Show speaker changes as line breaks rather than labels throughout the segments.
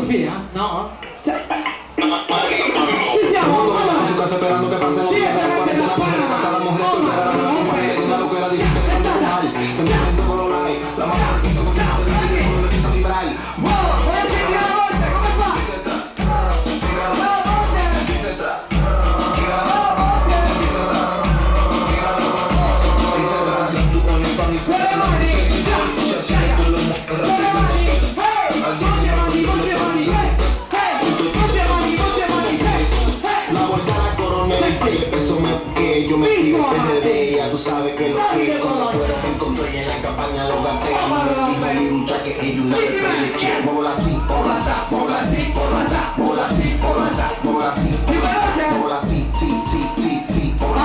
fine, no? Cioè... Ci siamo, allora...
su casa esperando que pasen los días de la cuarentena. Mujeres casadas, las mujeres solteras, las mujeres mujeres. Una loquera dicen que dejan de fumar. Se mueven todo lo like. La mamá que hizo consciente de que el mundo empieza a vibrar.
Voy a sentire la voce, come fa?
Yo me fui PRD, ya tú sabes que lo que cuando tú eres me encontré y en la campaña lo gasté. Me dijo Lirucha que ellos una vez me leche. Móvola así, móvola así, móvola así, móvola así, móvola así, móvola así, móvola así, sí, sí, sí, sí, móvola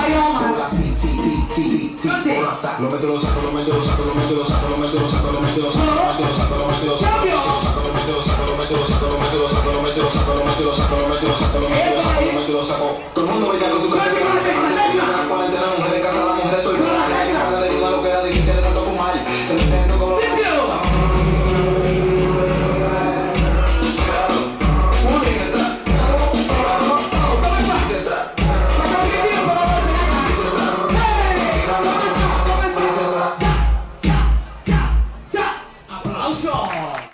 así, sí, sí, sí, sí, móvola así. Lo meto, lo saco, lo meto, lo saco, lo meto, lo saco, lo meto, lo saco, lo meto, lo saco, lo meto, lo saco, lo meto, lo saco, lo meto, lo saco, lo meto, lo saco, lo meto, lo saco, lo meto, lo saco, lo meto, lo saco, lo meto, lo saco, lo meto, lo saco, lo meto, lo saco. Todo el mundo veía con su casa que la cuarentena, mujeres casadas, mujeres solteras, le digo a lo que era, dicen que de tanto fumar, se meten